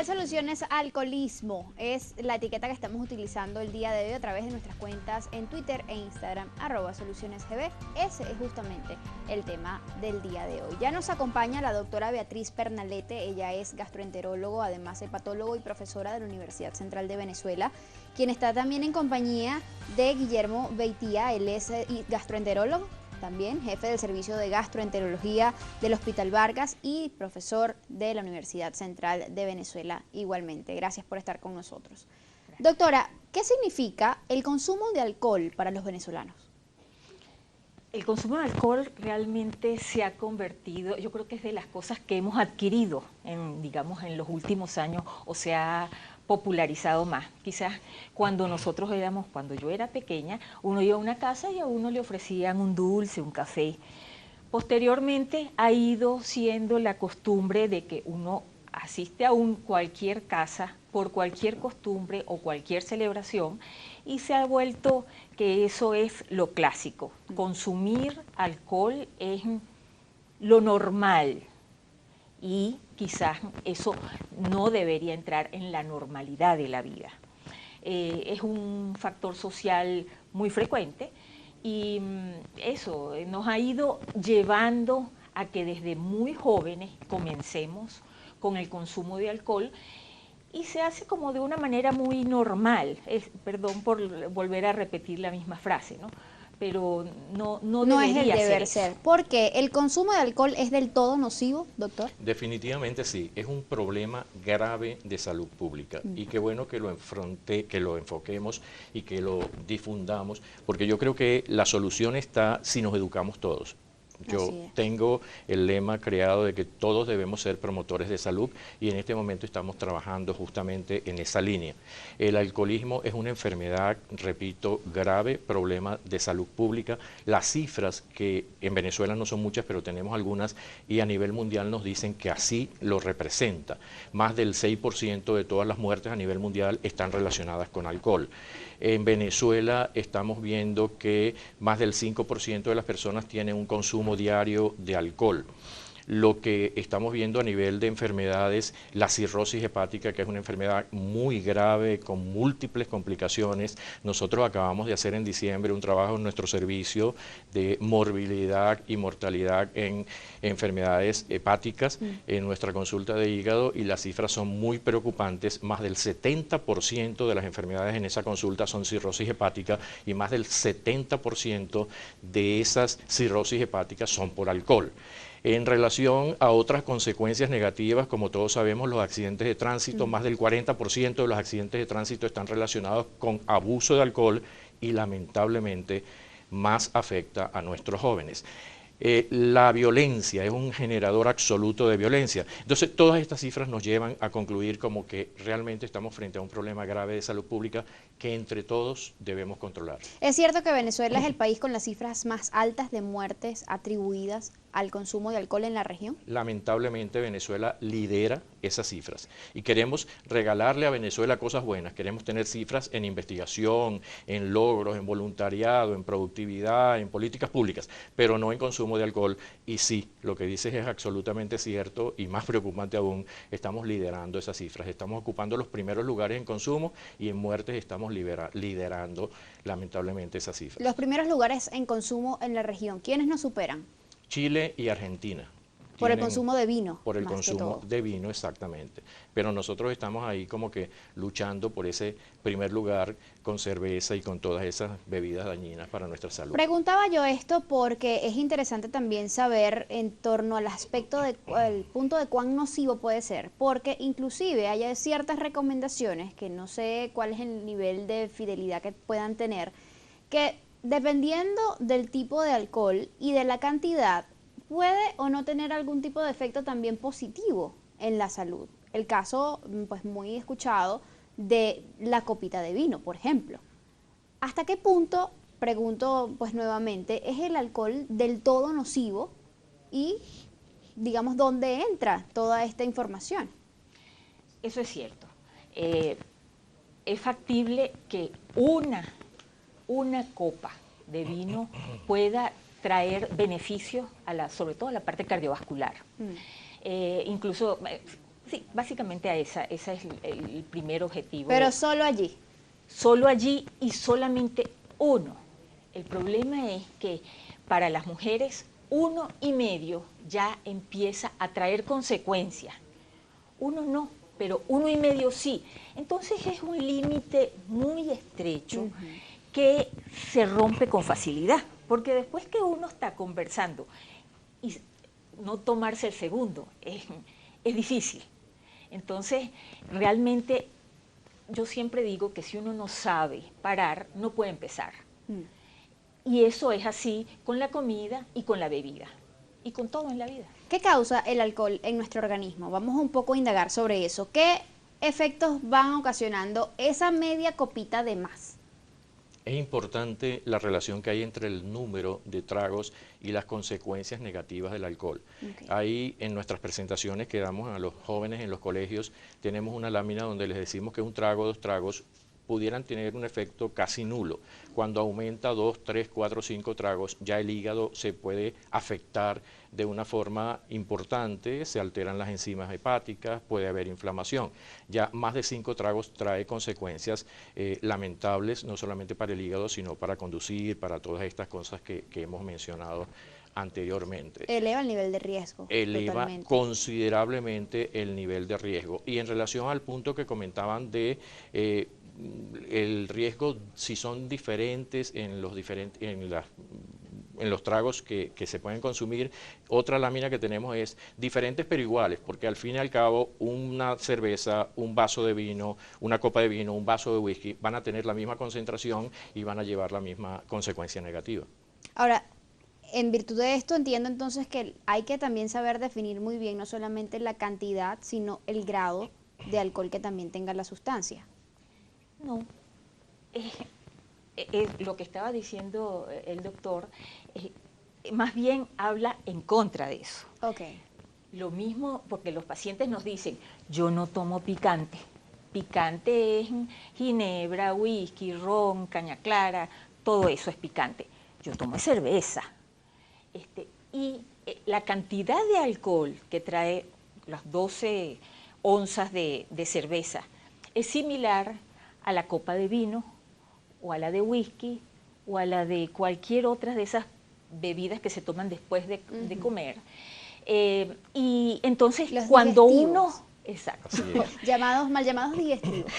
Soluciones Alcoholismo es la etiqueta que estamos utilizando el día de hoy a través de nuestras cuentas en Twitter e Instagram, @solucionesgb. Ese es justamente el tema del día de hoy. Ya nos acompaña la doctora Beatriz Pernalete, ella es gastroenterólogo, además hepatólogo y profesora de la Universidad Central de Venezuela, quien está también en compañía de Guillermo Beitía, él es gastroenterólogo, también jefe del servicio de gastroenterología del Hospital Vargas y profesor de la Universidad Central de Venezuela igualmente. Gracias por estar con nosotros. Gracias. Doctora, ¿qué significa el consumo de alcohol para los venezolanos? El consumo de alcohol realmente se ha convertido, yo creo que es de las cosas que hemos adquirido digamos, en los últimos años, o se ha popularizado más. Quizás cuando yo era pequeña, uno iba a una casa y a uno le ofrecían un dulce, un café. Posteriormente ha ido siendo la costumbre de que uno asiste a cualquier casa por cualquier costumbre o cualquier celebración, y se ha vuelto que eso es lo clásico. Consumir alcohol es lo normal y quizás eso no debería entrar en la normalidad de la vida. Es un factor social muy frecuente y eso nos ha ido llevando a que desde muy jóvenes comencemos con el consumo de alcohol, y se hace como de una manera muy normal. Perdón por volver a repetir la misma frase, ¿no? Pero no es el deber ser. Eso. ¿Por qué? ¿El consumo de alcohol es del todo nocivo, doctor? Definitivamente sí, es un problema grave de salud pública y qué bueno que lo enfoquemos y que lo difundamos, porque yo creo que la solución está si nos educamos todos. Yo tengo el lema creado de que todos debemos ser promotores de salud, y en este momento estamos trabajando justamente en esa línea. El alcoholismo es una enfermedad, repito, grave, problema de salud pública. Las cifras, que en Venezuela no son muchas, pero tenemos algunas, y a nivel mundial nos dicen que así lo representa. Más del 6% de todas las muertes a nivel mundial están relacionadas con alcohol. En Venezuela estamos viendo que más del 5% de las personas tienen un consumo diario de alcohol. Lo que estamos viendo a nivel de enfermedades, la cirrosis hepática, que es una enfermedad muy grave con múltiples complicaciones. Nosotros acabamos de hacer en diciembre un trabajo en nuestro servicio de morbilidad y mortalidad en enfermedades hepáticas en nuestra consulta de hígado, y las cifras son muy preocupantes. Más del 70% de las enfermedades en esa consulta son cirrosis hepática, y más del 70% de esas cirrosis hepáticas son por alcohol. En relación a otras consecuencias negativas, como todos sabemos, los accidentes de tránsito, más del 40% de los accidentes de tránsito están relacionados con abuso de alcohol, y lamentablemente más afecta a nuestros jóvenes. La violencia es un generador absoluto de violencia. Entonces, todas estas cifras nos llevan a concluir como que realmente estamos frente a un problema grave de salud pública que entre todos debemos controlar. ¿Es cierto que Venezuela es el país con las cifras más altas de muertes atribuidas al consumo de alcohol en la región? Lamentablemente Venezuela lidera esas cifras, y queremos regalarle a Venezuela cosas buenas. Queremos tener cifras en investigación, en logros, en voluntariado, en productividad, en políticas públicas, pero no en consumo de alcohol. Y sí, lo que dices es absolutamente cierto, y más preocupante aún, estamos liderando esas cifras. Estamos ocupando los primeros lugares en consumo, y en muertes estamos liderando lamentablemente esas cifras. Los primeros lugares en consumo en la región, ¿quiénes nos superan? Chile y Argentina. Por el consumo de vino. Por el consumo de vino, exactamente. Pero nosotros estamos ahí como que luchando por ese primer lugar con cerveza y con todas esas bebidas dañinas para nuestra salud. Preguntaba yo esto porque es interesante también saber en torno al aspecto el punto de cuán nocivo puede ser, porque inclusive hay ciertas recomendaciones, que no sé cuál es el nivel de fidelidad que puedan tener, que dependiendo del tipo de alcohol y de la cantidad, puede o no tener algún tipo de efecto también positivo en la salud. El caso, pues muy escuchado, de la copita de vino, por ejemplo. ¿Hasta qué punto, pregunto pues nuevamente, es el alcohol del todo nocivo y, digamos, dónde entra toda esta información? Eso es cierto. Es factible que una copa de vino pueda traer beneficios sobre todo a la parte cardiovascular. Incluso Sí, básicamente a ese es el primer objetivo. Pero solo allí. Solo allí y solamente uno. El problema es que para las mujeres 1,5 ya empieza a traer consecuencias. 1 no, pero 1,5 sí. Entonces es un límite muy estrecho que se rompe con facilidad, porque después que uno está conversando y no tomarse el segundo es difícil. Entonces, realmente yo siempre digo que si uno no sabe parar, no puede empezar. Y eso es así con la comida y con la bebida, y con todo en la vida. ¿Qué causa el alcohol en nuestro organismo? Vamos un poco a indagar sobre eso. ¿Qué efectos van ocasionando esa media copita de más? Es importante la relación que hay entre el número de tragos y las consecuencias negativas del alcohol. Okay. Ahí en nuestras presentaciones que damos a los jóvenes en los colegios, tenemos una lámina donde les decimos que un trago, 2 tragos pudieran tener un efecto casi nulo. Cuando aumenta 2, 3, 4, 5 tragos, ya el hígado se puede afectar de una forma importante, se alteran las enzimas hepáticas, puede haber inflamación. Ya más de 5 tragos trae consecuencias lamentables, no solamente para el hígado, sino para conducir, para todas estas cosas que hemos mencionado anteriormente. Eleva el nivel de riesgo. Eleva totalmente. Considerablemente el nivel de riesgo. Y en relación al punto que comentaban de el riesgo, si son diferentes en los tragos que se pueden consumir, otra lámina que tenemos es diferentes pero iguales, porque al fin y al cabo una cerveza, un vaso de vino, una copa de vino, un vaso de whisky van a tener la misma concentración y van a llevar la misma consecuencia negativa. Ahora, en virtud de esto entiendo entonces que hay que también saber definir muy bien no solamente la cantidad, sino el grado de alcohol que también tenga la sustancia. No, lo que estaba diciendo el doctor, más bien habla en contra de eso. Okay. Lo mismo porque los pacientes nos dicen, yo no tomo picante. Picante es ginebra, whisky, ron, caña clara, todo eso es picante. Yo tomo cerveza. Y la cantidad de alcohol que trae las 12 onzas de cerveza es similar a la copa de vino, o a la de whisky, o a la de cualquier otra de esas bebidas que se toman después de comer. Y entonces los cuando digestivos. uno... Exacto. Mal llamados digestivos.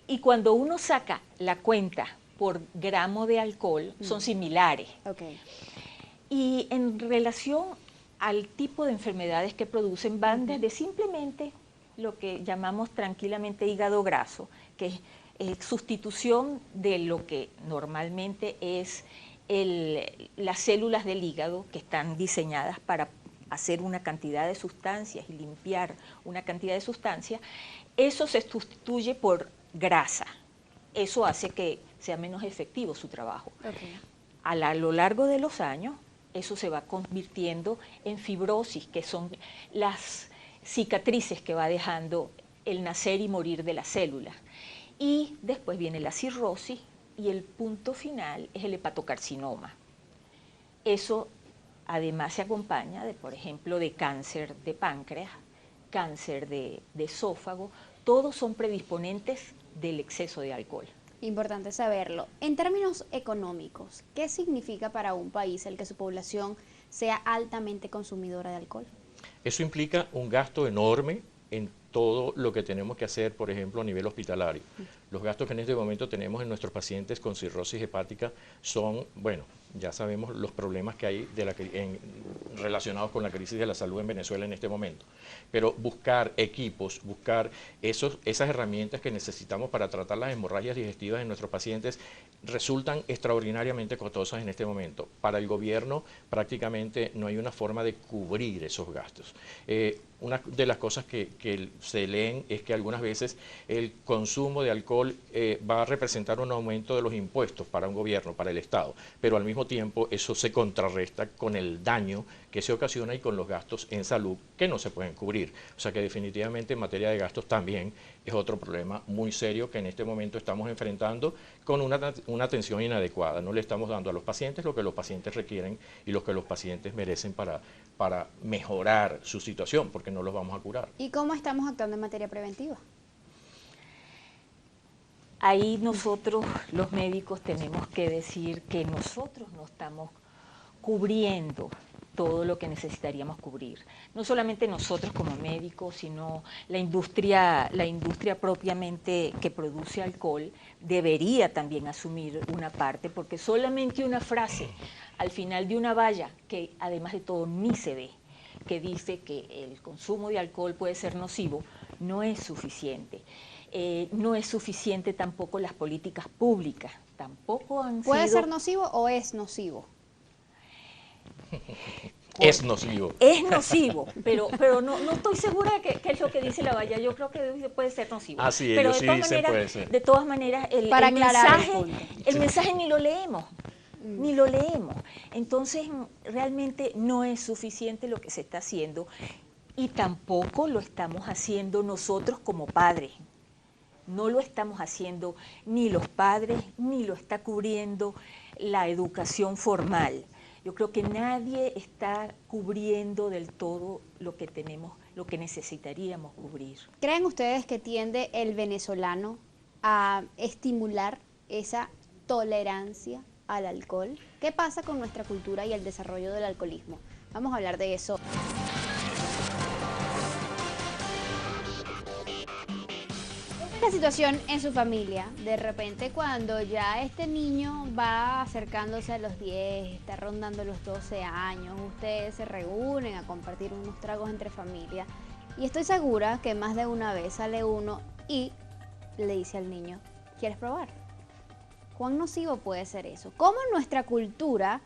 Y cuando uno saca la cuenta por gramo de alcohol, son similares. Okay. Y en relación al tipo de enfermedades que producen, van desde simplemente lo que llamamos tranquilamente hígado graso, que es sustitución de lo que normalmente es las células del hígado, que están diseñadas para hacer una cantidad de sustancias y limpiar una cantidad de sustancias. Eso se sustituye por grasa. Eso hace que sea menos efectivo su trabajo. Okay. A lo largo de los años, eso se va convirtiendo en fibrosis, que son las cicatrices que va dejando el nacer y morir de las células. Y después viene la cirrosis y el punto final es el hepatocarcinoma. Eso además se acompaña de, por ejemplo, de cáncer de páncreas, cáncer de esófago. Todos son predisponentes del exceso de alcohol. Importante saberlo. En términos económicos, ¿qué significa para un país el que su población sea altamente consumidora de alcohol? Eso implica un gasto enorme en todo lo que tenemos que hacer, por ejemplo, a nivel hospitalario. Los gastos que en este momento tenemos en nuestros pacientes con cirrosis hepática son, bueno, ya sabemos los problemas que hay relacionados con la crisis de la salud en Venezuela en este momento. Pero buscar equipos, buscar esas herramientas que necesitamos para tratar las hemorragias digestivas en nuestros pacientes resultan extraordinariamente costosas en este momento. Para el gobierno prácticamente no hay una forma de cubrir esos gastos. Una de las cosas que se leen es que algunas veces el consumo de alcohol alcohol va a representar un aumento de los impuestos para un gobierno, para el Estado, pero al mismo tiempo eso se contrarresta con el daño que se ocasiona y con los gastos en salud que no se pueden cubrir. O sea que definitivamente en materia de gastos también es otro problema muy serio que en este momento estamos enfrentando con una atención inadecuada. No le estamos dando a los pacientes lo que los pacientes requieren y lo que los pacientes merecen para mejorar su situación, porque no los vamos a curar. ¿Y cómo estamos actuando en materia preventiva? Ahí nosotros, los médicos, tenemos que decir que nosotros no estamos cubriendo todo lo que necesitaríamos cubrir. No solamente nosotros como médicos, sino la industria propiamente que produce alcohol debería también asumir una parte, porque solamente una frase al final de una valla, que además de todo ni se ve, que dice que el consumo de alcohol puede ser nocivo, no es suficiente. No es suficiente tampoco las políticas públicas, tampoco han ¿Puede sido... ser nocivo o es nocivo? Es nocivo. Es nocivo, pero no estoy segura de que es lo que dice la valla. Yo creo que puede ser nocivo. Ah, sí, pero ellos sí dicen puede ser. de todas maneras, Para aclarar el punto. el mensaje ni lo leemos. Ni lo leemos. Entonces, realmente no es suficiente lo que se está haciendo y tampoco lo estamos haciendo nosotros como padres. No lo estamos haciendo ni los padres, ni lo está cubriendo la educación formal. Yo creo que nadie está cubriendo del todo lo que tenemos, lo que necesitaríamos cubrir. ¿Creen ustedes que tiende el venezolano a estimular esa tolerancia al alcohol? ¿Qué pasa con nuestra cultura y el desarrollo del alcoholismo? Vamos a hablar de eso. La situación en su familia, de repente cuando ya este niño va acercándose a los 10, está rondando los 12 años, ustedes se reúnen a compartir unos tragos entre familia y estoy segura que más de una vez sale uno y le dice al niño, ¿quieres probar? ¿Cuán nocivo puede ser eso? ¿Cómo nuestra cultura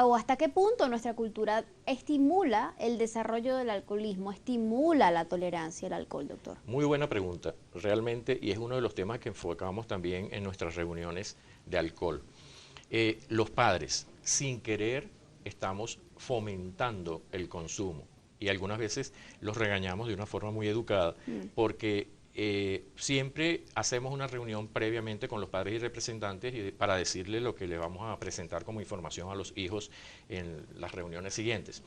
o hasta qué punto nuestra cultura estimula el desarrollo del alcoholismo, estimula la tolerancia al alcohol, doctor? Muy buena pregunta, realmente, y es uno de los temas que enfocamos también en nuestras reuniones de alcohol. Los padres, sin querer, estamos fomentando el consumo y algunas veces los regañamos de una forma muy educada porque siempre hacemos una reunión previamente con los padres y representantes para decirles lo que le vamos a presentar como información a los hijos en las reuniones siguientes.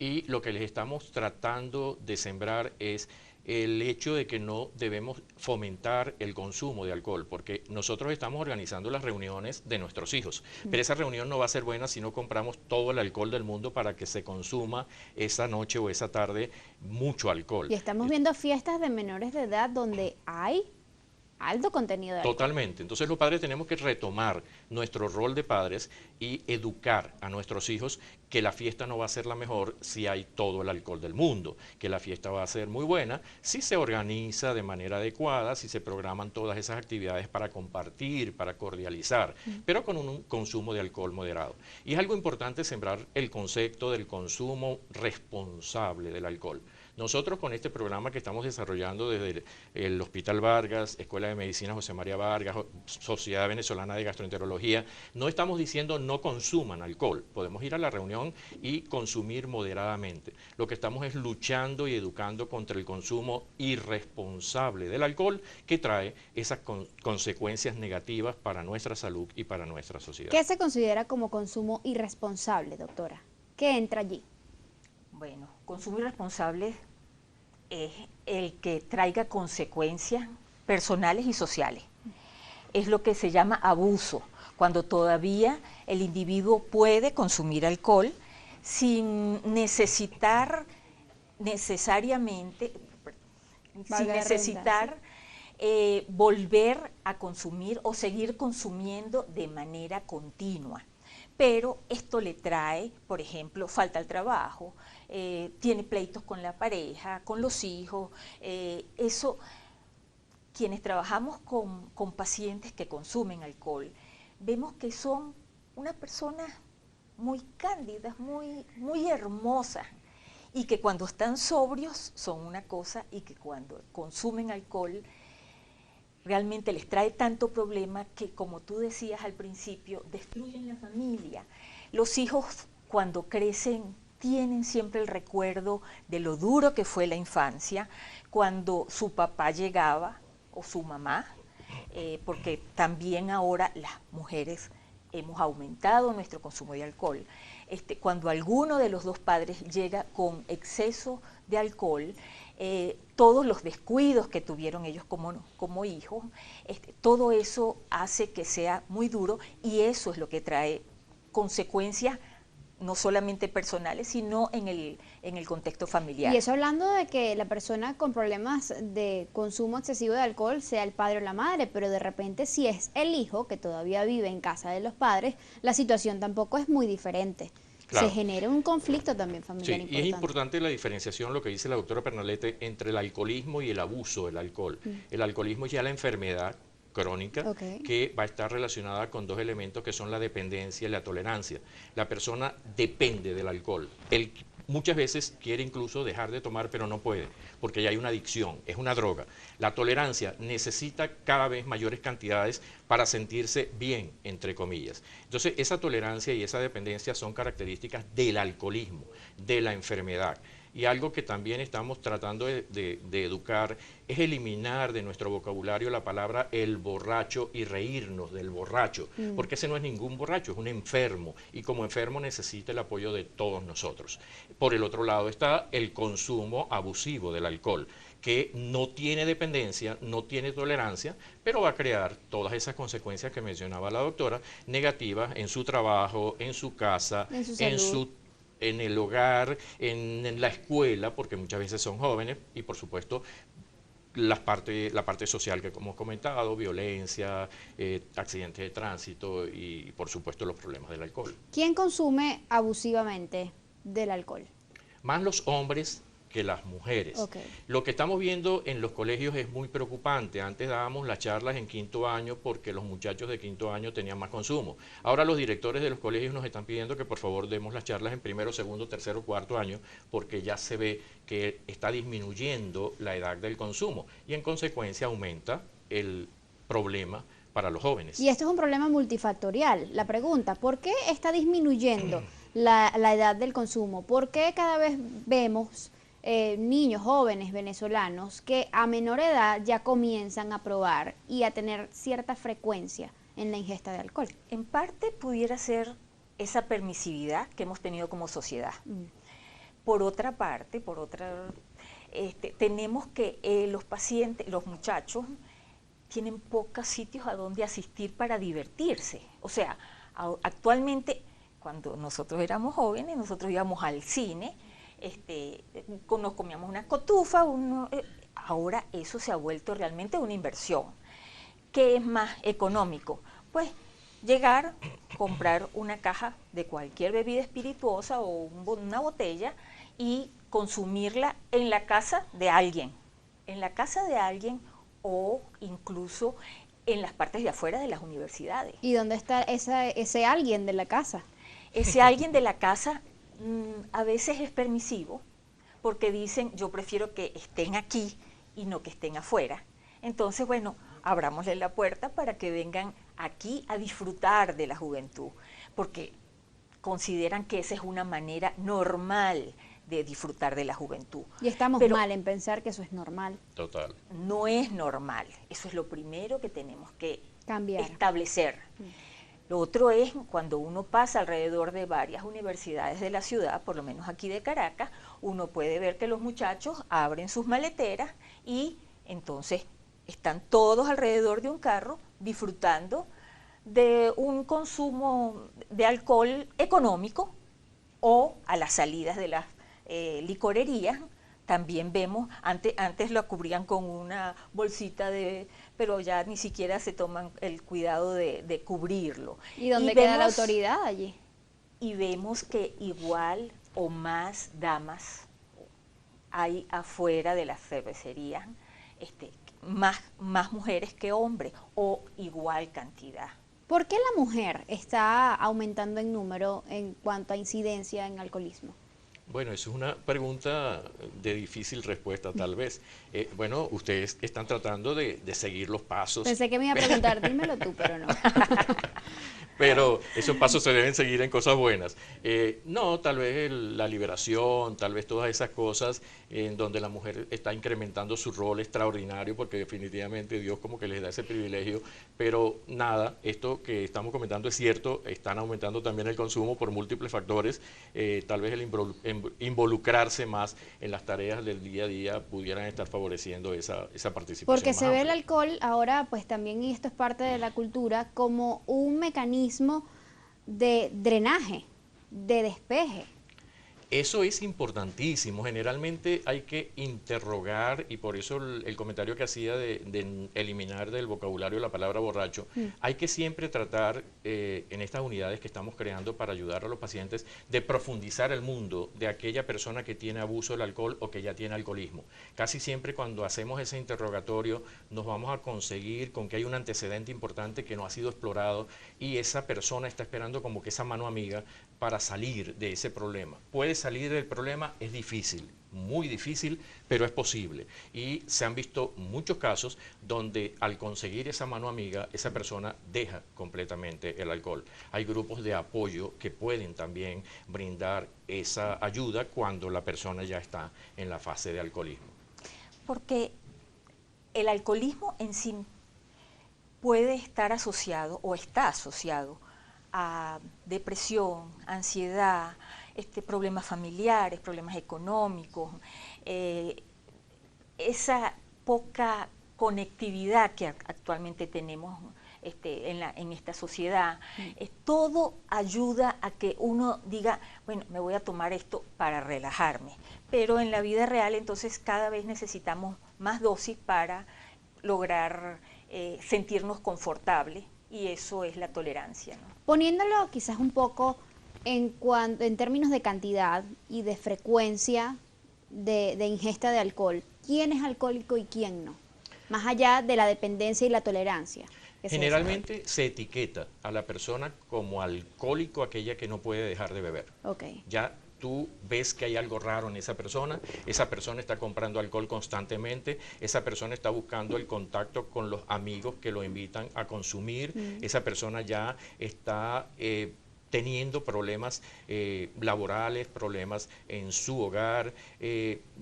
Y lo que les estamos tratando de sembrar es el hecho de que no debemos fomentar el consumo de alcohol, porque nosotros estamos organizando las reuniones de nuestros hijos, pero esa reunión no va a ser buena si no compramos todo el alcohol del mundo para que se consuma esa noche o esa tarde mucho alcohol. Y estamos viendo fiestas de menores de edad donde hay alto contenido de alcohol. Totalmente. Entonces los padres tenemos que retomar nuestro rol de padres y educar a nuestros hijos que la fiesta no va a ser la mejor si hay todo el alcohol del mundo, que la fiesta va a ser muy buena si se organiza de manera adecuada, si se programan todas esas actividades para compartir, para cordializar, pero con un consumo de alcohol moderado. Y es algo importante sembrar el concepto del consumo responsable del alcohol. Nosotros con este programa que estamos desarrollando desde el Hospital Vargas, Escuela de Medicina José María Vargas, Sociedad Venezolana de Gastroenterología, no estamos diciendo no consuman alcohol, podemos ir a la reunión y consumir moderadamente. Lo que estamos es luchando y educando contra el consumo irresponsable del alcohol que trae esas consecuencias negativas para nuestra salud y para nuestra sociedad. ¿Qué se considera como consumo irresponsable, doctora? ¿Qué entra allí? Bueno, consumo irresponsable es el que traiga consecuencias personales y sociales. Es lo que se llama abuso, cuando todavía el individuo puede consumir alcohol sin necesitar necesariamente, volver a consumir o seguir consumiendo de manera continua. Pero esto le trae, por ejemplo, falta al trabajo, tiene pleitos con la pareja, con los hijos. Eso, quienes trabajamos con pacientes que consumen alcohol, vemos que son unas personas muy cándidas, muy hermosas, y que cuando están sobrios son una cosa y que cuando consumen alcohol realmente les trae tanto problema que, como tú decías al principio, destruyen la familia. Los hijos, cuando crecen, tienen siempre el recuerdo de lo duro que fue la infancia, cuando su papá llegaba o su mamá, porque también ahora las mujeres hemos aumentado nuestro consumo de alcohol. Cuando alguno de los dos padres llega con exceso de alcohol, todos los descuidos que tuvieron ellos como hijos, todo eso hace que sea muy duro, y eso es lo que trae consecuencias no solamente personales, sino en el contexto familiar. Y eso hablando de que la persona con problemas de consumo excesivo de alcohol sea el padre o la madre, pero de repente si es el hijo que todavía vive en casa de los padres, la situación tampoco es muy diferente. Claro. Se genera un conflicto también familiar Sí, importante. y es importante la diferenciación, lo que dice la doctora Pernalete, entre el alcoholismo y el abuso del alcohol. El alcoholismo es ya la enfermedad crónica que va a estar relacionada con dos elementos que son la dependencia y la tolerancia. La persona depende del alcohol. Él muchas veces quiere incluso dejar de tomar, pero no puede, porque ya hay una adicción, es una droga. La tolerancia necesita cada vez mayores cantidades para sentirse bien, entre comillas. Entonces, esa tolerancia y esa dependencia son características del alcoholismo, de la enfermedad. Y algo que también estamos tratando de educar es eliminar de nuestro vocabulario la palabra el borracho y reírnos del borracho, porque ese no es ningún borracho, es un enfermo, y como enfermo necesita el apoyo de todos nosotros. Por el otro lado está el consumo abusivo del alcohol, que no tiene dependencia, no tiene tolerancia, pero va a crear todas esas consecuencias que mencionaba la doctora, negativas en su trabajo, en su casa, en el hogar, en la escuela, porque muchas veces son jóvenes, y por supuesto la parte social que hemos comentado, violencia, accidentes de tránsito y por supuesto los problemas del alcohol. ¿Quién consume abusivamente del alcohol? Más los hombres que las mujeres. Lo que estamos viendo en los colegios es muy preocupante. Antes dábamos las charlas en quinto año porque los muchachos de quinto año tenían más consumo. Ahora los directores de los colegios nos están pidiendo que por favor demos las charlas en primero, segundo, tercero, cuarto año, porque ya se ve que está disminuyendo la edad del consumo y en consecuencia aumenta el problema para los jóvenes. Y esto es un problema multifactorial. La pregunta, ¿por qué está disminuyendo la edad del consumo? ¿Por qué cada vez vemos niños jóvenes venezolanos que a menor edad ya comienzan a probar y a tener cierta frecuencia en la ingesta de alcohol? En parte pudiera ser esa permisividad que hemos tenido como sociedad. Por otra parte, tenemos que los pacientes, los muchachos, tienen pocos sitios a donde asistir para divertirse. O sea, actualmente, cuando nosotros éramos jóvenes, nosotros íbamos al cine, nos comíamos una cotufa, ahora eso se ha vuelto realmente una inversión. ¿Qué es más económico? Pues llegar, comprar una caja de cualquier bebida espirituosa o una botella y consumirla en la casa de alguien. En la casa de alguien o incluso en las partes de afuera de las universidades. ¿Y dónde está ese alguien de la casa? Ese alguien de la casa a veces es permisivo, porque dicen, yo prefiero que estén aquí y no que estén afuera. Entonces, bueno, abrámosle la puerta para que vengan aquí a disfrutar de la juventud, porque consideran que esa es una manera normal de disfrutar de la juventud. Y estamos mal en pensar que eso es normal. Total. No es normal. Eso es lo primero que tenemos que establecer. Lo otro es cuando uno pasa alrededor de varias universidades de la ciudad, por lo menos aquí de Caracas, uno puede ver que los muchachos abren sus maleteras y entonces están todos alrededor de un carro disfrutando de un consumo de alcohol económico, o a las salidas de las licorerías. También vemos, antes lo cubrían con una bolsita pero ya ni siquiera se toman el cuidado de cubrirlo. ¿Y dónde queda la autoridad allí? Y vemos que igual o más damas hay afuera de las cervecerías, más mujeres que hombres, o igual cantidad. ¿Por qué la mujer está aumentando en número en cuanto a incidencia en alcoholismo? Bueno, es una pregunta de difícil respuesta tal vez. Bueno, ustedes están tratando de seguir los pasos. Pensé que me iba a preguntar, dímelo tú, pero no. Pero esos pasos se deben seguir en cosas buenas. No, tal vez la liberación, tal vez todas esas cosas en donde la mujer está incrementando su rol extraordinario, porque definitivamente Dios como que les da ese privilegio, pero nada, esto que estamos comentando es cierto, están aumentando también el consumo por múltiples factores, tal vez el involucrarse más en las tareas del día a día pudieran estar favoreciendo esa participación Porque más se ve el amplia. alcohol ahora, pues también, y esto es parte de la cultura, como un mecanismo de drenaje, de despeje. Eso es importantísimo. Generalmente hay que interrogar, y por eso el comentario que hacía de eliminar del vocabulario la palabra borracho, hay que siempre tratar en estas unidades que estamos creando para ayudar a los pacientes de profundizar el mundo de aquella persona que tiene abuso del alcohol o que ya tiene alcoholismo. Casi siempre cuando hacemos ese interrogatorio nos vamos a conseguir con que hay un antecedente importante que no ha sido explorado y esa persona está esperando como que esa mano amiga para salir de ese problema. Puede salir del problema, es difícil, muy difícil, pero es posible. Y se han visto muchos casos donde al conseguir esa mano amiga, esa persona deja completamente el alcohol. Hay grupos de apoyo que pueden también brindar esa ayuda cuando la persona ya está en la fase de alcoholismo. Porque el alcoholismo en sí puede estar asociado o está asociado a depresión, ansiedad, problemas familiares, problemas económicos, esa poca conectividad que actualmente tenemos en esta sociedad. Todo ayuda a que uno diga, bueno, me voy a tomar esto para relajarme, pero en la vida real entonces cada vez necesitamos más dosis para lograr sentirnos confortables, y eso es la tolerancia, ¿no? Poniéndolo quizás un poco en términos de cantidad y de frecuencia de ingesta de alcohol, ¿quién es alcohólico y quién no? Más allá de la dependencia y la tolerancia. Generalmente se etiqueta a la persona como alcohólico aquella que no puede dejar de beber. Okay. Ya tú ves que hay algo raro en esa persona está comprando alcohol constantemente, esa persona está buscando el contacto con los amigos que lo invitan a consumir, esa persona ya está teniendo problemas laborales, problemas en su hogar,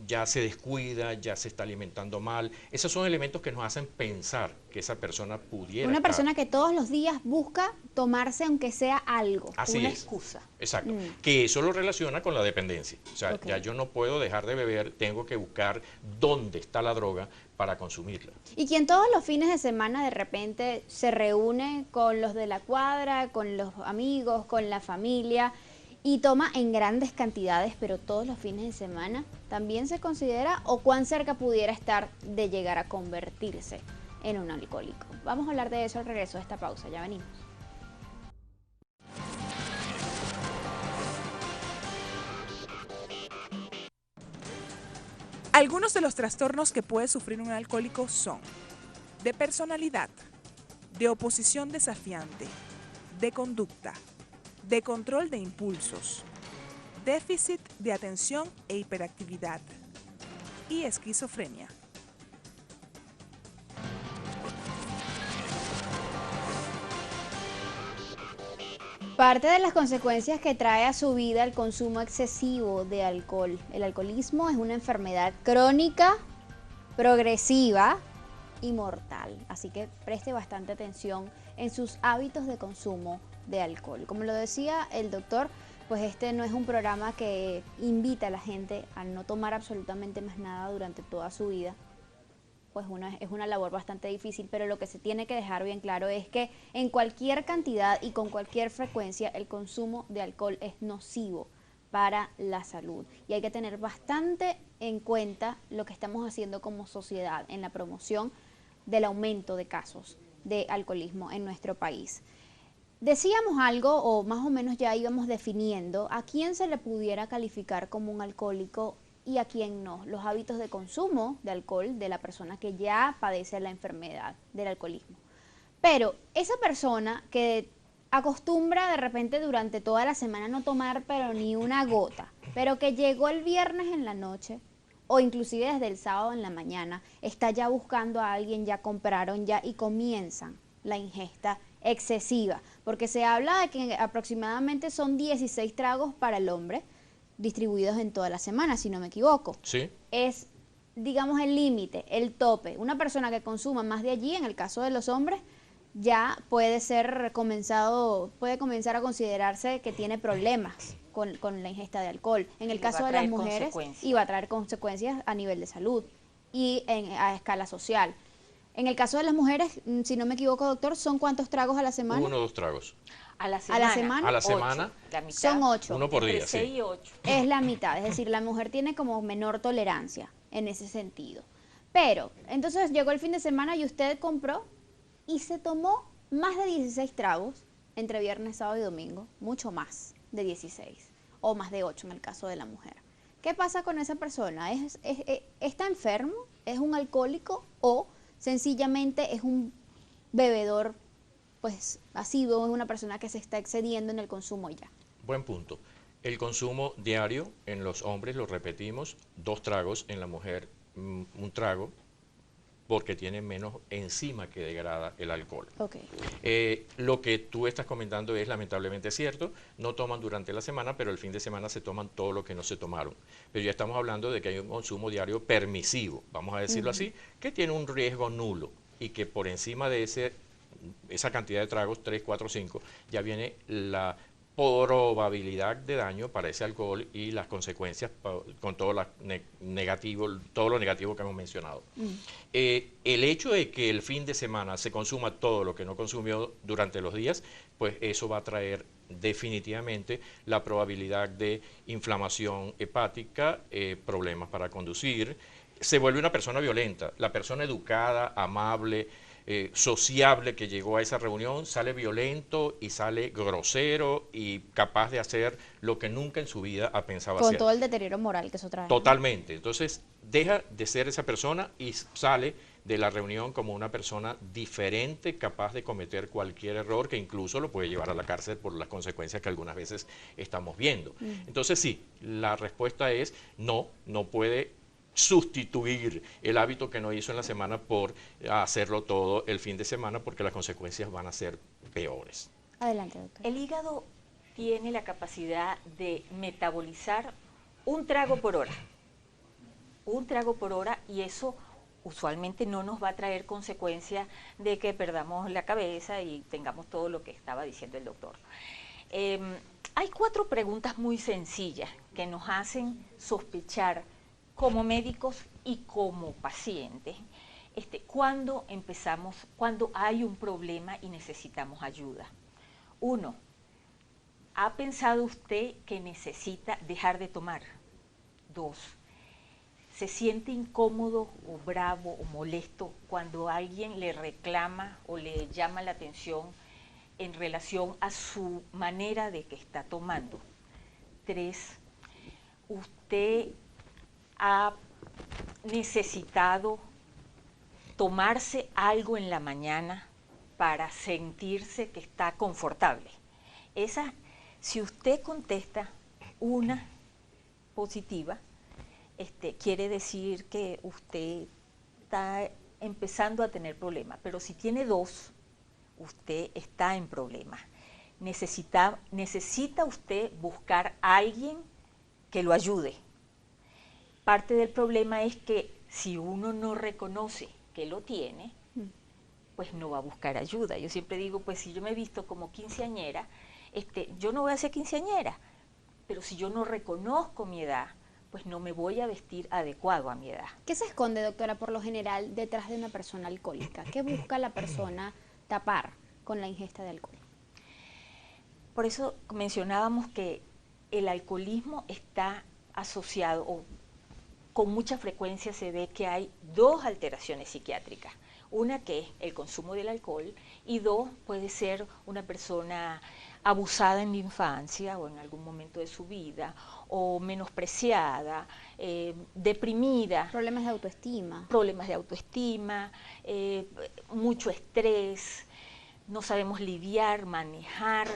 ya se descuida, ya se está alimentando mal. Esos son elementos que nos hacen pensar que esa persona pudiera Una estar. persona que todos los días busca tomarse aunque sea algo. Así una es. excusa. Exacto. Que eso lo relaciona con la dependencia. O sea, Ok. ya yo no puedo dejar de beber, tengo que buscar dónde está la droga para consumirla. Y quien todos los fines de semana de repente se reúne con los de la cuadra, con los amigos, con la familia y toma en grandes cantidades, pero todos los fines de semana, ¿también se considera o cuán cerca pudiera estar de llegar a convertirse en un alcohólico? Vamos a hablar de eso al regreso de esta pausa, ya venimos. Algunos de los trastornos que puede sufrir un alcohólico son de personalidad, de oposición desafiante, de conducta, de control de impulsos, déficit de atención e hiperactividad y esquizofrenia. Parte de las consecuencias que trae a su vida el consumo excesivo de alcohol. El alcoholismo es una enfermedad crónica, progresiva y mortal. Así que preste bastante atención en sus hábitos de consumo de alcohol. Como lo decía el doctor, pues este no es un programa que invita a la gente a no tomar absolutamente más nada durante toda su vida. Pues es una labor bastante difícil, pero lo que se tiene que dejar bien claro es que en cualquier cantidad y con cualquier frecuencia el consumo de alcohol es nocivo para la salud. Y hay que tener bastante en cuenta lo que estamos haciendo como sociedad en la promoción del aumento de casos de alcoholismo en nuestro país. Decíamos algo, o más o menos ya íbamos definiendo, a quién se le pudiera calificar como un alcohólico y a quién no. Los hábitos de consumo de alcohol de la persona que ya padece la enfermedad del alcoholismo. Pero esa persona que acostumbra de repente durante toda la semana no tomar pero ni una gota, pero que llegó el viernes en la noche o inclusive desde el sábado en la mañana, está ya buscando a alguien, ya compraron ya y comienzan la ingesta excesiva, porque se habla de que aproximadamente son 16 tragos para el hombre, distribuidos en toda la semana, si no me equivoco. Sí. Es, digamos, el límite, el tope. Una persona que consuma más de allí, en el caso de los hombres, ya puede comenzar a considerarse que tiene problemas con la ingesta de alcohol. En el caso de las mujeres, iba a traer consecuencias a nivel de salud y a escala social. En el caso de las mujeres, si no me equivoco, doctor, ¿son cuántos tragos a la semana? 1 o 2 tragos. A la semana. A la semana. 8, la mitad, son 8. 1 por día, 6 sí. y 8. Es la mitad, es decir, la mujer tiene como menor tolerancia en ese sentido. Pero, entonces llegó el fin de semana y usted compró y se tomó más de 16 tragos entre viernes, sábado y domingo, mucho más de 16 o más de 8 en el caso de la mujer. ¿Qué pasa con esa persona? ¿Está enfermo? ¿Es un alcohólico? ¿O sencillamente es un bebedor pues asiduo, es una persona que se está excediendo en el consumo ya? Buen punto. El consumo diario en los hombres, lo repetimos, 2 tragos, en la mujer 1 trago, porque tiene menos enzima que degrada el alcohol. Okay. Lo que tú estás comentando es lamentablemente cierto, no toman durante la semana, pero el fin de semana se toman todo lo que no se tomaron. Pero ya estamos hablando de que hay un consumo diario permisivo, vamos a decirlo así, que tiene un riesgo nulo y que por encima de esa cantidad de tragos, 3, 4, 5, ya viene la probabilidad de daño para ese alcohol y las consecuencias con todo lo negativo que hemos mencionado. El hecho de que el fin de semana se consuma todo lo que no consumió durante los días, pues eso va a traer definitivamente la probabilidad de inflamación hepática, problemas para conducir. Se vuelve una persona violenta. La persona educada, amable, sociable que llegó a esa reunión sale violento y sale grosero y capaz de hacer lo que nunca en su vida ha pensado hacer. Con todo el deterioro moral que eso trae. Totalmente. Entonces deja de ser esa persona y sale de la reunión como una persona diferente, capaz de cometer cualquier error que incluso lo puede llevar a la cárcel por las consecuencias que algunas veces estamos viendo. Entonces sí, la respuesta es no puede sustituir el hábito que no hizo en la semana por hacerlo todo el fin de semana, porque las consecuencias van a ser peores. Adelante, doctor. El hígado tiene la capacidad de metabolizar 1 trago por hora. 1 trago por hora, y eso usualmente no nos va a traer consecuencias de que perdamos la cabeza y tengamos todo lo que estaba diciendo el doctor. Hay 4 preguntas muy sencillas que nos hacen sospechar como médicos y como pacientes, cuando hay un problema y necesitamos ayuda. 1, ¿ha pensado usted que necesita dejar de tomar? 2, ¿se siente incómodo o bravo o molesto cuando alguien le reclama o le llama la atención en relación a su manera de que está tomando? 3, ¿usted ha necesitado tomarse algo en la mañana para sentirse que está confortable? Si usted contesta una positiva, quiere decir que usted está empezando a tener problemas, pero si tiene 2, usted está en problemas. Necesita usted buscar a alguien que lo ayude. Parte del problema es que si uno no reconoce que lo tiene, pues no va a buscar ayuda. Yo siempre digo, pues si yo me he visto como quinceañera, yo no voy a ser quinceañera, pero si yo no reconozco mi edad, pues no me voy a vestir adecuado a mi edad. ¿Qué se esconde, doctora, por lo general detrás de una persona alcohólica? ¿Qué busca la persona tapar con la ingesta de alcohol? Por eso mencionábamos que el alcoholismo está asociado, o con mucha frecuencia se ve que hay 2 alteraciones psiquiátricas. Una que es el consumo del alcohol, y 2 puede ser una persona abusada en la infancia o en algún momento de su vida, o menospreciada, deprimida. Problemas de autoestima. Problemas de autoestima, mucho estrés, no sabemos lidiar, manejar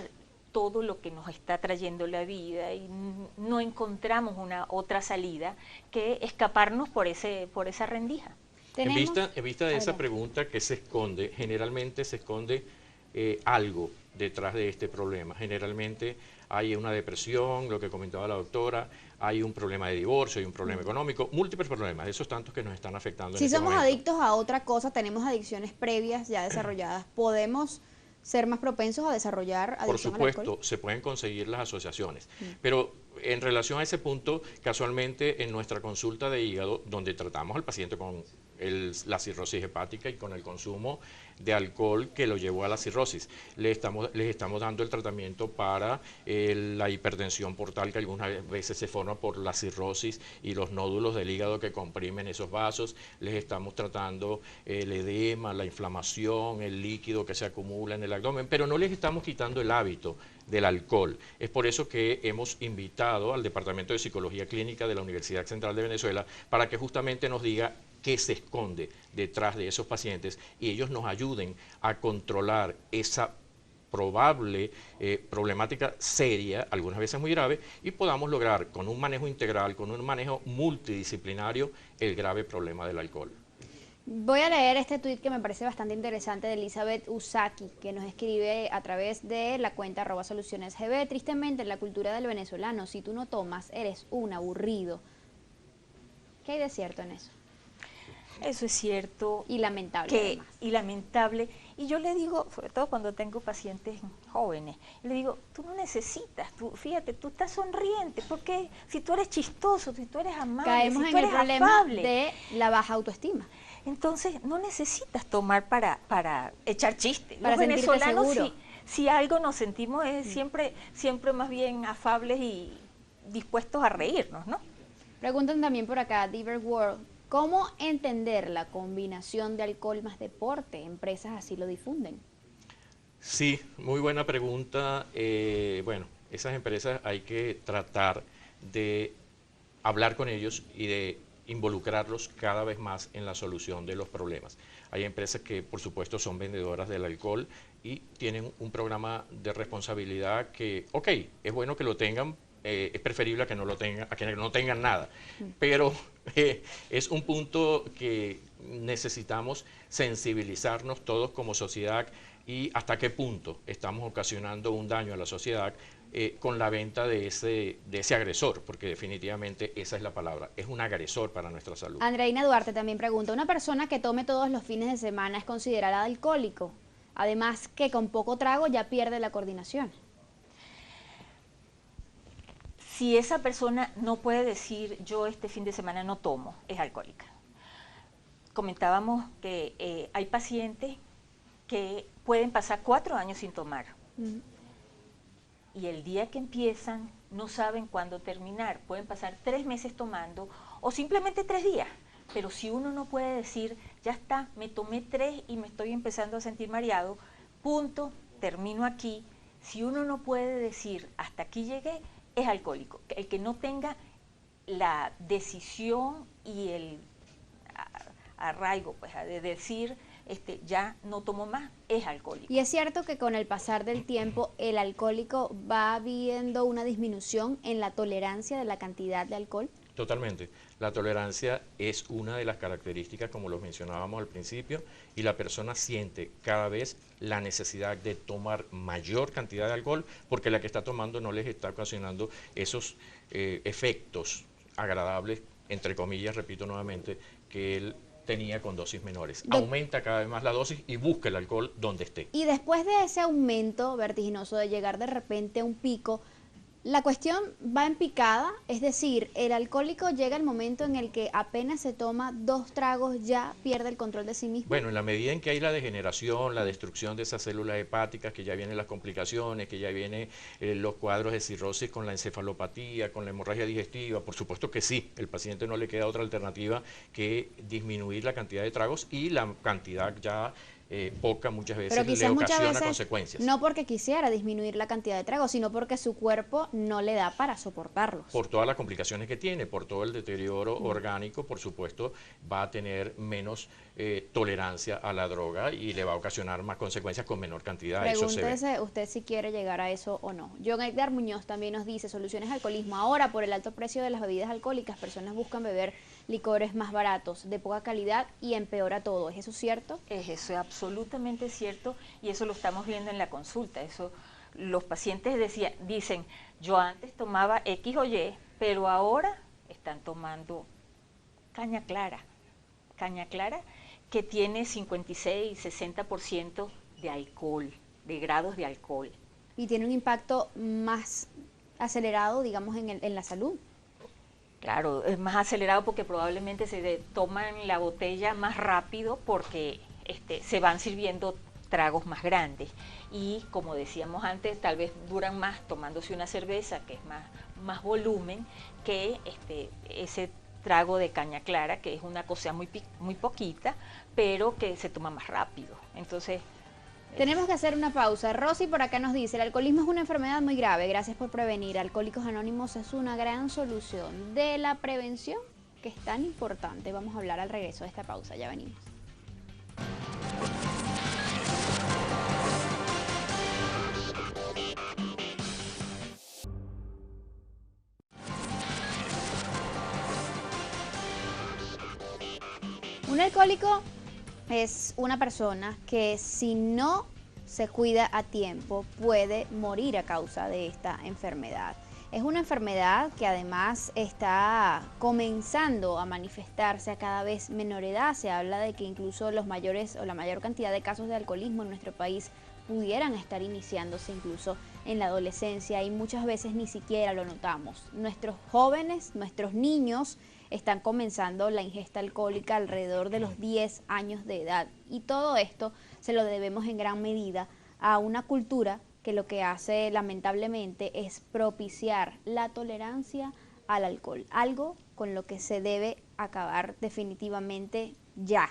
todo lo que nos está trayendo la vida y no encontramos una otra salida que escaparnos por esa rendija. En vista de esa pregunta, ¿qué se esconde? Generalmente se esconde algo detrás de este problema. Generalmente hay una depresión, lo que comentaba la doctora, hay un problema de divorcio, hay un problema económico, múltiples problemas, esos tantos que nos están afectando. Si en este somos momento. adictos a otra cosa, tenemos adicciones previas ya desarrolladas, ¿podemos ser más propensos a desarrollar Por adicción al alcohol? supuesto, se pueden conseguir las asociaciones, pero en relación a ese punto, casualmente en nuestra consulta de hígado, donde tratamos al paciente con la cirrosis hepática y con el consumo de alcohol que lo llevó a la cirrosis, les estamos dando el tratamiento para la hipertensión portal que algunas veces se forma por la cirrosis y los nódulos del hígado que comprimen esos vasos, les estamos tratando el edema, la inflamación, el líquido que se acumula en el abdomen, pero no les estamos quitando el hábito del alcohol. Es por eso que hemos invitado al Departamento de Psicología Clínica de la Universidad Central de Venezuela para que justamente nos diga qué se esconde detrás de esos pacientes y ellos nos ayuden a controlar esa probable problemática seria, algunas veces muy grave, y podamos lograr con un manejo integral, con un manejo multidisciplinario, el grave problema del alcohol. Voy a leer este tuit que me parece bastante interesante de Elizabeth Usaki, que nos escribe a través de la cuenta @solucionesgb. Tristemente, en la cultura del venezolano, si tú no tomas, eres un aburrido. ¿Qué hay de cierto en eso? Eso es cierto. Y lamentable, además. Y lamentable. Y yo le digo, sobre todo cuando tengo pacientes jóvenes, le digo, tú no necesitas, fíjate, tú estás sonriente, porque si tú eres chistoso, si tú eres amable, Caemos si en tú el eres problema afable, de la baja autoestima. entonces no necesitas tomar para echar chistes. Para Los sentirte venezolanos, seguro. si algo nos sentimos es siempre más bien afables y dispuestos a reírnos, ¿no? Preguntan también por acá, Diver World, ¿cómo entender la combinación de alcohol más deporte? Empresas así lo difunden. Sí, muy buena pregunta. Bueno, esas empresas hay que tratar de hablar con ellos y de involucrarlos cada vez más en la solución de los problemas. Hay empresas que, por supuesto, son vendedoras del alcohol y tienen un programa de responsabilidad que, ok, es bueno que lo tengan, es preferible a que no lo tengan, a que no tengan nada, pero es un punto que necesitamos sensibilizarnos todos como sociedad y hasta qué punto estamos ocasionando un daño a la sociedad con la venta de ese agresor, porque definitivamente esa es la palabra, es un agresor para nuestra salud. Andreina Duarte también pregunta, ¿una persona que tome todos los fines de semana es considerada alcohólico? Además que con poco trago ya pierde la coordinación. Si esa persona no puede decir, yo este fin de semana no tomo, es alcohólica. Comentábamos que hay pacientes que pueden pasar 4 años sin tomar. Y el día que empiezan no saben cuándo terminar. Pueden pasar 3 meses tomando o simplemente 3 días. Pero si uno no puede decir, ya está, me tomé 3 y me estoy empezando a sentir mareado, punto, termino aquí. Si uno no puede decir, hasta aquí llegué, es alcohólico. El que no tenga la decisión y el arraigo, pues, de decir, ya no tomo más, es alcohólico. Y es cierto que con el pasar del tiempo el alcohólico va viendo una disminución en la tolerancia de la cantidad de alcohol. Totalmente. La tolerancia es una de las características, como lo mencionábamos al principio, y la persona siente cada vez la necesidad de tomar mayor cantidad de alcohol porque la que está tomando no les está ocasionando esos efectos agradables, entre comillas, repito nuevamente, que él tenía con dosis menores. Aumenta cada vez más la dosis y busca el alcohol donde esté. Y después de ese aumento vertiginoso de llegar de repente a un pico, la cuestión va en picada, es decir, el alcohólico llega el momento en el que apenas se toma 2 tragos ya pierde el control de sí mismo. Bueno, en la medida en que hay la degeneración, la destrucción de esas células hepáticas, que ya vienen las complicaciones, que ya vienen los cuadros de cirrosis con la encefalopatía, con la hemorragia digestiva, por supuesto que sí, el paciente no le queda otra alternativa que disminuir la cantidad de tragos y la cantidad ya poca muchas veces Pero le quizás muchas ocasiona veces consecuencias. no porque quisiera disminuir la cantidad de trago, sino porque su cuerpo no le da para soportarlos. Por todas las complicaciones que tiene, por todo el deterioro orgánico, por supuesto, va a tener menos tolerancia a la droga y le va a ocasionar más consecuencias con menor cantidad. Eso se ve. Pregúntese usted si quiere llegar a eso o no. John Edgar Muñoz también nos dice, soluciones al alcoholismo. Ahora, por el alto precio de las bebidas alcohólicas, personas buscan beber licores más baratos, de poca calidad y empeora todo. ¿Es eso cierto? Eso es absolutamente cierto y eso lo estamos viendo en la consulta. Eso, los pacientes dicen, yo antes tomaba X o Y, pero ahora están tomando caña clara que tiene 56, 60% de alcohol, de grados de alcohol. Y tiene un impacto más acelerado, digamos, en la salud. Claro, es más acelerado porque probablemente toman la botella más rápido porque se van sirviendo tragos más grandes y como decíamos antes, tal vez duran más tomándose una cerveza que es más volumen que ese trago de caña clara, que es una cosa muy poquita, pero que se toma más rápido. Entonces, tenemos que hacer una pausa. Rosy por acá nos dice, el alcoholismo es una enfermedad muy grave, gracias por prevenir. Alcohólicos Anónimos es una gran solución de la prevención, que es tan importante. Vamos a hablar al regreso de esta pausa, ya venimos. Un alcohólico es una persona que si no se cuida a tiempo puede morir a causa de esta enfermedad. Es una enfermedad que además está comenzando a manifestarse a cada vez menor edad. Se habla de que incluso los mayores o la mayor cantidad de casos de alcoholismo en nuestro país pudieran estar iniciándose incluso en la adolescencia y muchas veces ni siquiera lo notamos. Nuestros jóvenes, nuestros niños están comenzando la ingesta alcohólica alrededor de los 10 años de edad y todo esto se lo debemos en gran medida a una cultura que lo que hace lamentablemente es propiciar la tolerancia al alcohol, algo con lo que se debe acabar definitivamente ya.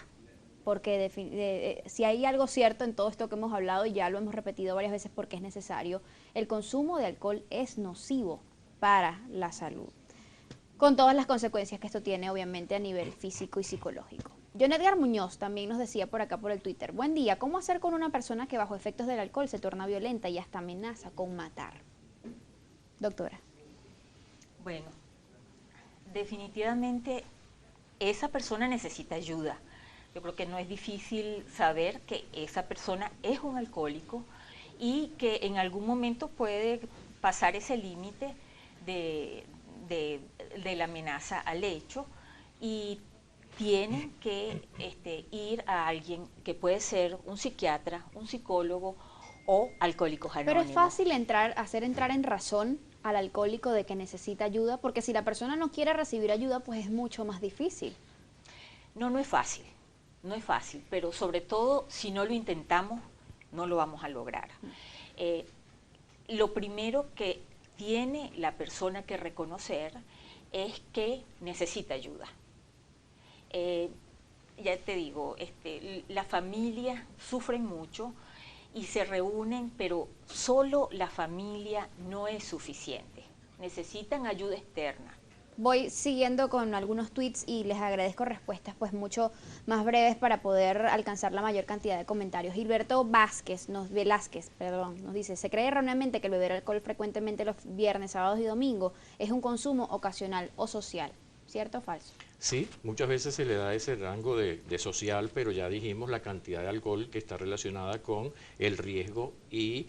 Porque si hay algo cierto en todo esto que hemos hablado, y ya lo hemos repetido varias veces porque es necesario, el consumo de alcohol es nocivo para la salud, con todas las consecuencias que esto tiene obviamente a nivel físico y psicológico. John Edgar Muñoz también nos decía por acá por el Twitter, buen día, ¿cómo hacer con una persona que bajo efectos del alcohol se torna violenta y hasta amenaza con matar? Doctora. Bueno, definitivamente esa persona necesita ayuda. Yo creo que no es difícil saber que esa persona es un alcohólico y que en algún momento puede pasar ese límite de la amenaza al hecho y tienen que ir a alguien que puede ser un psiquiatra, un psicólogo o Alcohólicos Anónimos. Pero es fácil hacer entrar en razón al alcohólico de que necesita ayuda, porque si la persona no quiere recibir ayuda, pues es mucho más difícil. No es fácil. No es fácil, pero sobre todo si no lo intentamos, no lo vamos a lograr. Lo primero que tiene la persona que reconocer es que necesita ayuda. Ya te digo, la familia sufren mucho y se reúnen, pero solo la familia no es suficiente. Necesitan ayuda externa. Voy siguiendo con algunos tweets y les agradezco respuestas pues mucho más breves para poder alcanzar la mayor cantidad de comentarios. Gilberto Velázquez nos dice, se cree erróneamente que el beber alcohol frecuentemente los viernes, sábados y domingos es un consumo ocasional o social. ¿Cierto o falso? Sí, muchas veces se le da ese rango de social, pero ya dijimos la cantidad de alcohol que está relacionada con el riesgo y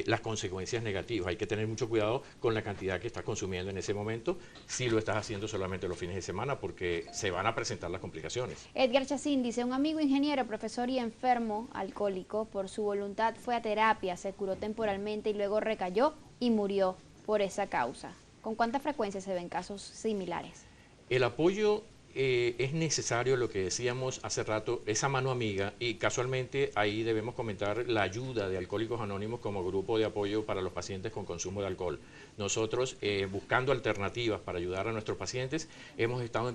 las consecuencias negativas. Hay que tener mucho cuidado con la cantidad que estás consumiendo en ese momento, si lo estás haciendo solamente los fines de semana, porque se van a presentar las complicaciones. Edgar Chacín dice, un amigo ingeniero, profesor y enfermo alcohólico, por su voluntad fue a terapia, se curó temporalmente y luego recayó y murió por esa causa. ¿Con cuánta frecuencia se ven casos similares? El apoyo es necesario lo que decíamos hace rato, esa mano amiga, y casualmente ahí debemos comentar la ayuda de Alcohólicos Anónimos como grupo de apoyo para los pacientes con consumo de alcohol. Nosotros, buscando alternativas para ayudar a nuestros pacientes, hemos estado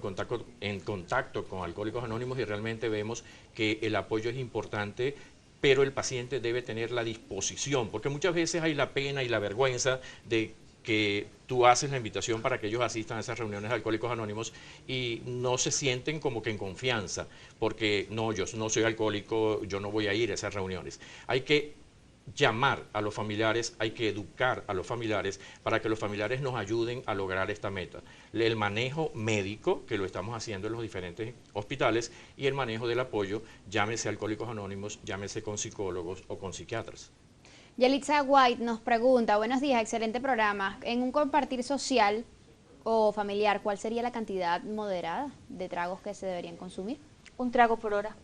en contacto con Alcohólicos Anónimos y realmente vemos que el apoyo es importante, pero el paciente debe tener la disposición, porque muchas veces hay la pena y la vergüenza de que tú haces la invitación para que ellos asistan a esas reuniones de Alcohólicos Anónimos y no se sienten como que en confianza, porque no, yo no soy alcohólico, yo no voy a ir a esas reuniones. Hay que llamar a los familiares, hay que educar a los familiares para que los familiares nos ayuden a lograr esta meta. El manejo médico, que lo estamos haciendo en los diferentes hospitales, y el manejo del apoyo, llámese Alcohólicos Anónimos, llámese con psicólogos o con psiquiatras. Yelitza White nos pregunta, buenos días, excelente programa. En un compartir social o familiar, ¿cuál sería la cantidad moderada de tragos que se deberían consumir? 1 trago por hora,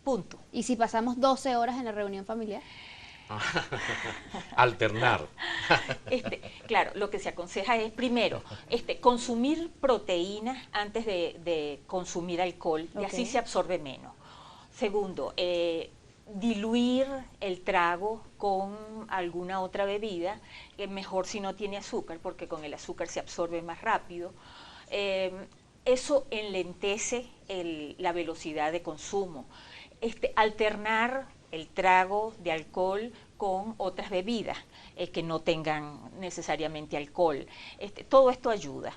punto. ¿Y si pasamos 12 horas en la reunión familiar? Alternar. Claro, lo que se aconseja es, primero, consumir proteínas antes de consumir alcohol, y así se absorbe menos. Segundo, diluir el trago con alguna otra bebida, mejor si no tiene azúcar, porque con el azúcar se absorbe más rápido. Eso enlentece la velocidad de consumo. Alternar el trago de alcohol con otras bebidas que no tengan necesariamente alcohol. Todo esto ayuda.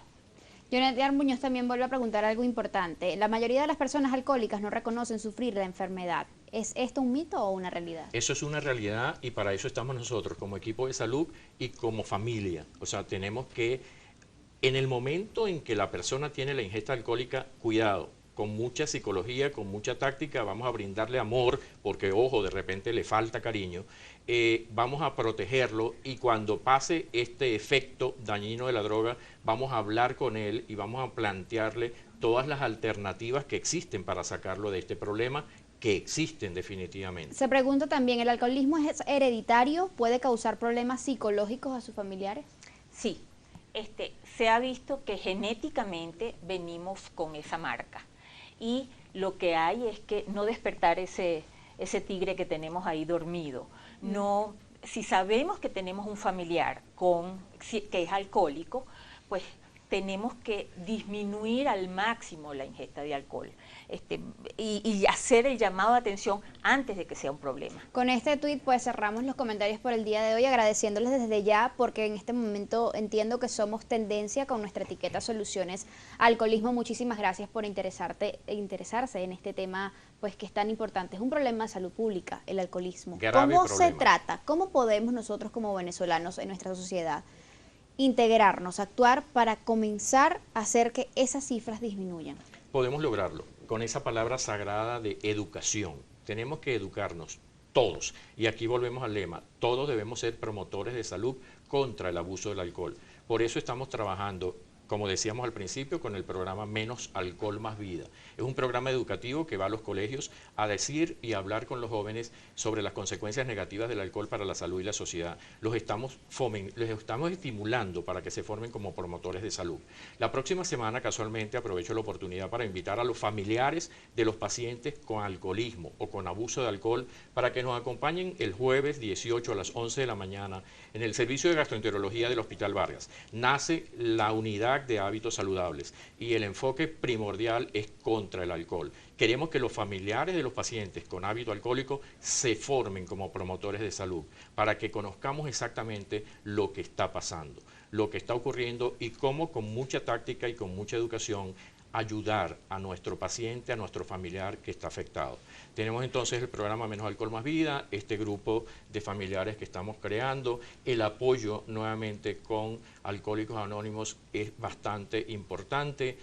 Jonathan Muñoz también vuelve a preguntar algo importante. La mayoría de las personas alcohólicas no reconocen sufrir la enfermedad. ¿Es esto un mito o una realidad? Eso es una realidad y para eso estamos nosotros como equipo de salud y como familia. O sea, tenemos que, en el momento en que la persona tiene la ingesta alcohólica, cuidado, con mucha psicología, con mucha táctica, vamos a brindarle amor, porque ojo, de repente le falta cariño, vamos a protegerlo y cuando pase este efecto dañino de la droga, vamos a hablar con él y vamos a plantearle todas las alternativas que existen para sacarlo de este problema, que existen definitivamente. Se pregunta también, ¿el alcoholismo es hereditario? ¿Puede causar problemas psicológicos a sus familiares? Sí, se ha visto que genéticamente venimos con esa marca. Y lo que hay es que no despertar ese tigre que tenemos ahí dormido. No, si sabemos que tenemos un familiar que es alcohólico, pues tenemos que disminuir al máximo la ingesta de alcohol y hacer el llamado de atención antes de que sea un problema. Con este tuit pues cerramos los comentarios por el día de hoy, agradeciéndoles desde ya porque en este momento entiendo que somos tendencia con nuestra etiqueta Soluciones Alcoholismo. Muchísimas gracias por interesarse en este tema pues que es tan importante. Es un problema de salud pública, el alcoholismo. ¿Cómo se trata? ¿Cómo podemos nosotros como venezolanos en nuestra sociedad integrarnos, actuar para comenzar a hacer que esas cifras disminuyan? Podemos lograrlo con esa palabra sagrada de educación. Tenemos que educarnos todos. Y aquí volvemos al lema, todos debemos ser promotores de salud contra el abuso del alcohol. Por eso estamos trabajando, como decíamos al principio, con el programa Menos Alcohol Más Vida. Es un programa educativo que va a los colegios a decir y hablar con los jóvenes sobre las consecuencias negativas del alcohol para la salud y la sociedad. Les estamos estimulando para que se formen como promotores de salud. La próxima semana, casualmente, aprovecho la oportunidad para invitar a los familiares de los pacientes con alcoholismo o con abuso de alcohol para que nos acompañen el jueves 18 a las 11 de la mañana en el servicio de gastroenterología del Hospital Vargas. Nace la unidad de hábitos saludables y el enfoque primordial es contra el alcohol. Queremos que los familiares de los pacientes con hábito alcohólico se formen como promotores de salud para que conozcamos exactamente lo que está pasando, lo que está ocurriendo y cómo con mucha táctica y con mucha educación ayudar a nuestro paciente, a nuestro familiar que está afectado. Tenemos entonces el programa Menos Alcohol Más Vida, este grupo de familiares que estamos creando, el apoyo nuevamente con Alcohólicos Anónimos es bastante importante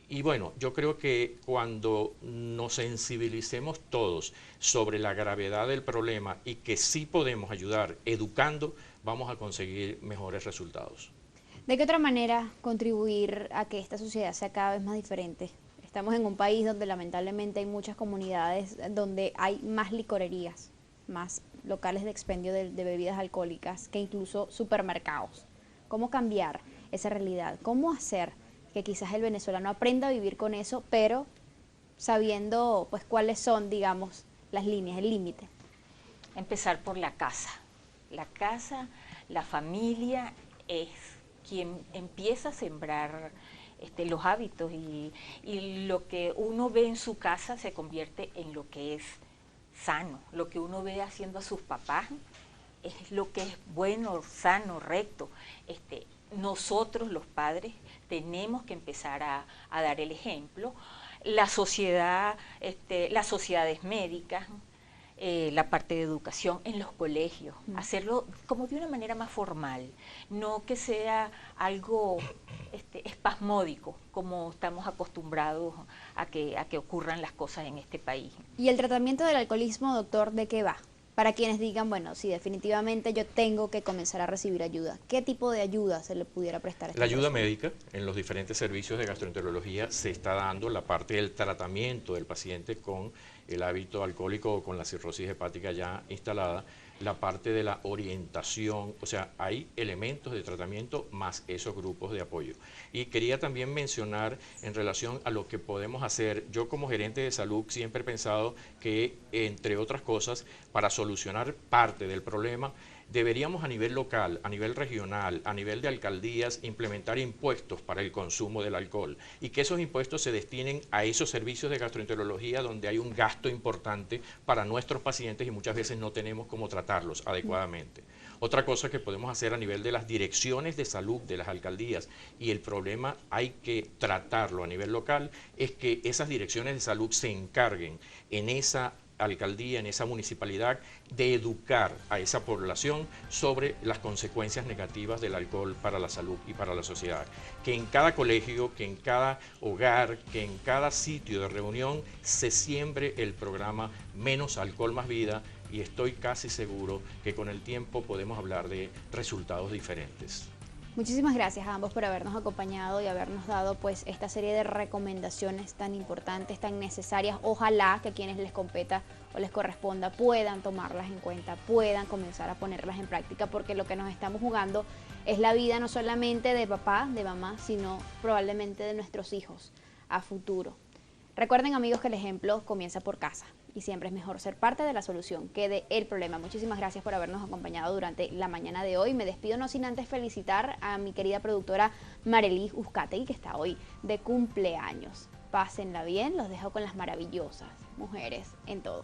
y bueno, yo creo que cuando nos sensibilicemos todos sobre la gravedad del problema y que sí podemos ayudar educando, vamos a conseguir mejores resultados. ¿De qué otra manera contribuir a que esta sociedad sea cada vez más diferente? Estamos en un país donde lamentablemente hay muchas comunidades donde hay más licorerías, más locales de expendio de bebidas alcohólicas que incluso supermercados. ¿Cómo cambiar esa realidad? ¿Cómo hacer que quizás el venezolano aprenda a vivir con eso, pero sabiendo pues cuáles son, digamos, las líneas, el límite. Empezar por la casa. La casa, la familia es quien empieza a sembrar los hábitos y lo que uno ve en su casa se convierte en lo que es sano. Lo que uno ve haciendo a sus papás es lo que es bueno, sano, recto. Nosotros los padres tenemos que empezar a dar el ejemplo. La sociedad, las sociedades médicas, la parte de educación en los colegios, hacerlo como de una manera más formal, no que sea algo espasmódico, como estamos acostumbrados a que ocurran las cosas en este país. ¿Y el tratamiento del alcoholismo, doctor, de qué va? Para quienes digan, bueno, sí, definitivamente yo tengo que comenzar a recibir ayuda. ¿Qué tipo de ayuda se le pudiera prestar a esta La ayuda persona? médica en los diferentes servicios de gastroenterología se está dando la parte del tratamiento del paciente con el hábito alcohólico o con la cirrosis hepática ya instalada, la parte de la orientación, o sea, hay elementos de tratamiento más esos grupos de apoyo. Y quería también mencionar en relación a lo que podemos hacer, yo como gerente de salud siempre he pensado que, entre otras cosas, para solucionar parte del problema, deberíamos a nivel local, a nivel regional, a nivel de alcaldías, implementar impuestos para el consumo del alcohol y que esos impuestos se destinen a esos servicios de gastroenterología donde hay un gasto importante para nuestros pacientes y muchas veces no tenemos cómo tratarlos adecuadamente. Otra cosa que podemos hacer a nivel de las direcciones de salud de las alcaldías, y el problema hay que tratarlo a nivel local, es que esas direcciones de salud se encarguen en esa alcaldía, en esa municipalidad, de educar a esa población sobre las consecuencias negativas del alcohol para la salud y para la sociedad. Que en cada colegio, que en cada hogar, que en cada sitio de reunión se siembre el programa Menos Alcohol Más Vida, y estoy casi seguro que con el tiempo podemos hablar de resultados diferentes. Muchísimas gracias a ambos por habernos acompañado y habernos dado pues esta serie de recomendaciones tan importantes, tan necesarias. Ojalá que quienes les competa o les corresponda puedan tomarlas en cuenta, puedan comenzar a ponerlas en práctica, porque lo que nos estamos jugando es la vida no solamente de papá, de mamá, sino probablemente de nuestros hijos a futuro. Recuerden, amigos, que el ejemplo comienza por casa y siempre es mejor ser parte de la solución que de el problema. Muchísimas gracias por habernos acompañado durante la mañana de hoy. Me despido no sin antes felicitar a mi querida productora Marelis Uzcategui, que está hoy de cumpleaños. Pásenla bien, los dejo con las maravillosas mujeres en todo.